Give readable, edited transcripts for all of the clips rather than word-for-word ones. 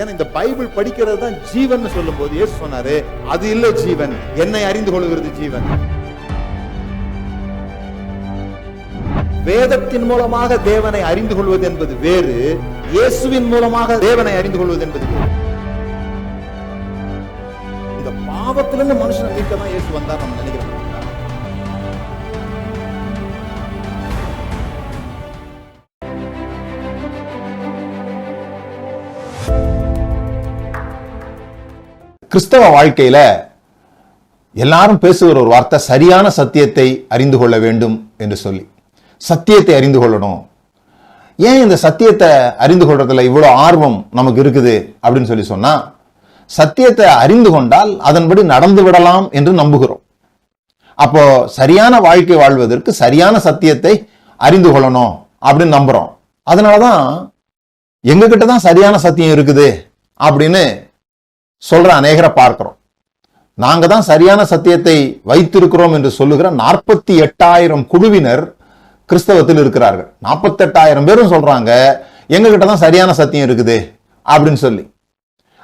ஏன்னா இந்த பைபிள் படிக்கிறது தான் ஜீவன் சொல்லும் போது இயேசு சொன்னாரு, அது இல்ல ஜீவன், என்னை அறிந்து கொள்கிறது ஜீவன். வேதத்தின் மூலமாக தேவனை அறிந்து கொள்வது என்பது வேறு, இயேசுவின் மூலமாக தேவனை அறிந்து கொள்வது என்பது வேறு. இந்த பாவத்திலிருந்து மனுஷனை மீட்க தான் இயேசு வந்தார் நம்ம நினைக்கிறோம். கிறிஸ்தவ வாழ்க்கையில எல்லாரும் பேசுகிற ஒரு வார்த்தை சரியான சத்தியத்தை அறிந்து கொள்ள வேண்டும் என்று சொல்லி, சத்தியத்தை அறிந்து கொள்ளணும். ஏன் இந்த சத்தியத்தை அறிந்து கொள்றதுல இவ்வளவு ஆர்வம் நமக்கு இருக்குது அப்படின்னு சொல்லி சொன்னா, சத்தியத்தை அறிந்து கொண்டால் அதன்படி நடந்து விடலாம் என்று நம்புகிறோம். அப்போ சரியான வாழ்க்கை வாழ்வதற்கு சரியான சத்தியத்தை அறிந்து கொள்ளணும் அப்படின்னு நம்புறோம். அதனாலதான் எங்க கிட்ட தான் சரியான சத்தியம் இருக்குது அப்படின்னு சொல்ற அநேகரை பார்க்கிறோம். நாங்க தான் சரியான சத்தியத்தை வைத்திருக்கிறோம் என்று சொல்லுகிற 48,000 குழுவினர் கிறிஸ்தவத்தில் இருக்கிறார்கள். 48,000 பேரும் சொல்றாங்க எங்க கிட்ட தான் சரியான சத்தியம் இருக்குது அப்படின்னு சொல்லி.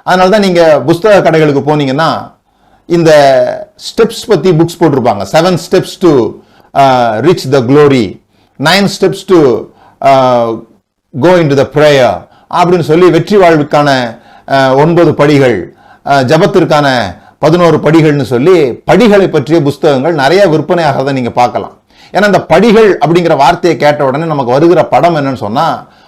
அதனாலதான் நீங்க புஸ்தக கடைகளுக்கு போனீங்கன்னா இந்த ஸ்டெப்ஸ் பத்தி புக்ஸ் போட்டிருப்பாங்க. 7 steps to reach the glory, 9 steps to go into the prayer அப்படின்னு சொல்லி வெற்றி வாழ்வுக்கான 9 படிகள், ஜபத்திற்கான 11 படிகள்னு சொல்லி படிகளை பற்றிய புஸ்தகங்கள் நிறைய விற்பனையாகிறத நீங்க பார்க்கலாம். ஏன்னா இந்த படிகள் அப்படிங்கிற வார்த்தையை கேட்ட உடனே நமக்கு வருகிற படம் என்னன்னு சொன்னா,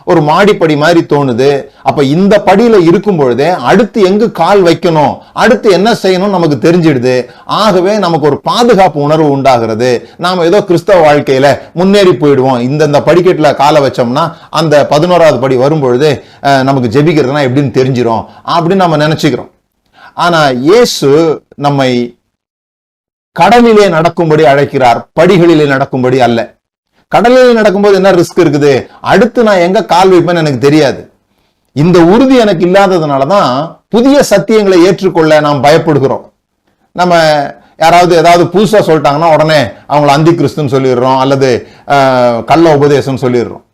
ஒரு மாடிப்படி மாதிரி தோணுது. அப்ப இந்த படியில இருக்கும் பொழுதே அடுத்து எங்கு கால் வைக்கணும், அடுத்து என்ன செய்யணும் நமக்கு தெரிஞ்சிடுது. ஆகவே நமக்கு ஒரு பாதுகாப்பு உணர்வு உண்டாகிறது. நாம ஏதோ கிறிஸ்தவ வாழ்க்கையில முன்னேறி போயிடுவோம். இந்த படிக்கட்டுல காலை வச்சோம்னா அந்த 11வது படி வரும்பொழுது நமக்கு ஜெபிக்கிறதுனா எப்படின்னு தெரிஞ்சிடும் அப்படின்னு நம்ம நினைச்சுக்கிறோம். ஆனா இயேசு நம்மை கடலிலே நடக்கும்படி அழைக்கிறார், படிகளிலே நடக்கும்படி அல்ல. கடலிலே நடக்கும்போது என்ன ரிஸ்க் இருக்குது, அடுத்து நான் எங்க கால் வைப்பேன்னு எனக்கு தெரியாது. இந்த உறுதி எனக்கு இல்லாததுனாலதான் புதிய சத்தியங்களை ஏற்றுக்கொள்ள நாம் பயப்படுகிறோம். நம்ம யாராவது ஏதாவது புதுசா சொல்லிட்டாங்கன்னா உடனே அவங்களை அந்தி கிறிஸ்துன்னு சொல்லிடுறோம், அல்லது கள்ள உபதேசம் சொல்லிடுறோம்.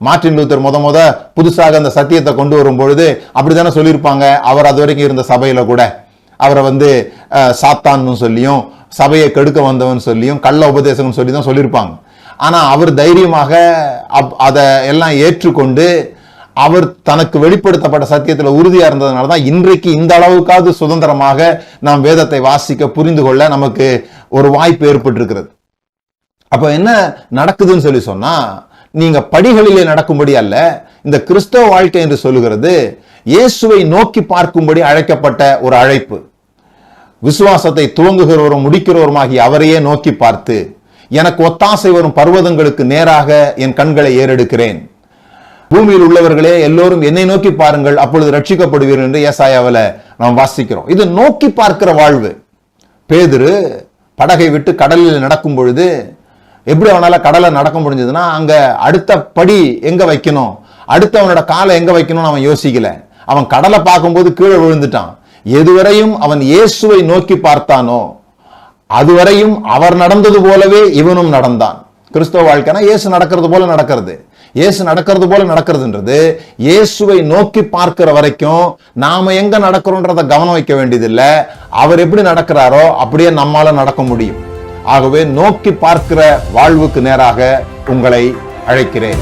மார்ட்டின் லூத்தர் முத புதுசாக அந்த சத்தியத்தை கொண்டு வரும் பொழுது அப்படித்தானே சொல்லியிருப்பாங்க. அவர் அது வரைக்கும் இருந்த சபையில கூட அவரை சாத்தான்னு சொல்லியும் சபையை கெடுக்க வந்தவன் சொல்லியும் கள்ள உபதேசம் சொல்லி தான் சொல்லியிருப்பாங்க. ஆனா அவர் தைரியமாக அதை எல்லாம் ஏற்றுக்கொண்டு அவர் தனக்கு வெளிப்படுத்தப்பட்ட சத்தியத்துல உறுதியா இருந்ததுனால தான் இன்றைக்கு இந்த அளவுக்காவது சுதந்திரமாக நாம் வேதத்தை வாசிக்க புரிந்து கொள்ள நமக்கு ஒரு வாய்ப்பு ஏற்பட்டிருக்கிறது. அப்ப என்ன நடக்குதுன்னு சொல்லி சொன்னா, நீங்க படிகளிலே நடக்கும்படி அல்ல, இந்த கிறிஸ்தவ வாழ்க்கை என்று சொல்லுகிறது இயேசுவை நோக்கி பார்க்கும்படி அழைக்கப்பட்ட ஒரு அழைப்பு. விசுவாசத்தை துவங்குகிறவரும் முடிக்கிறவருமாகி அவரையே நோக்கி பார்த்து, எனக்கு ஒத்தாசை வரும் பர்வதங்களுக்கு நேராக என் கண்களை ஏறெடுக்கிறேன். பூமியில் உள்ளவர்களே எல்லோரும் என்னை நோக்கி பாருங்கள், அப்பொழுது ரட்சிக்கப்படுவீர்கள் என்று ஏசாயாவில நாம் வாசிக்கிறோம். இது நோக்கி பார்க்கிற வாழ்வு. பேதுரு படகை விட்டு கடலில் நடக்கும் பொழுது எப்படி அவனால கடலை நடக்க முடிஞ்சதுன்னா, அங்க அடுத்த படி எங்க வைக்கணும், அடுத்து அவனோட காலை எங்க வைக்கணும்னு அவன் யோசிக்கல. அவன் கடலை பார்க்கும்போது கீழே விழுந்துட்டான். எதுவரையும் அவன் இயேசுவை நோக்கி பார்த்தானோ அதுவரையும் அவர் நடந்தது போலவே இவனும் நடந்தான். கிறிஸ்தவ வாழ்க்கைனா இயேசு நடக்கிறது போல நடக்கிறது. இயேசு நடக்கிறது போல நடக்கிறதுன்றது இயேசுவை நோக்கி பார்க்கிற வரைக்கும் நாம எங்க நடக்கிறோன்றத கவனம் வைக்க வேண்டியதில்லை. அவர் எப்படி நடக்கிறாரோ அப்படியே நம்மால நடக்க முடியும். ஆகவே நோக்கி பார்க்கிற வாழ்வுக்கு நேராக உங்களை அழைக்கிறேன்.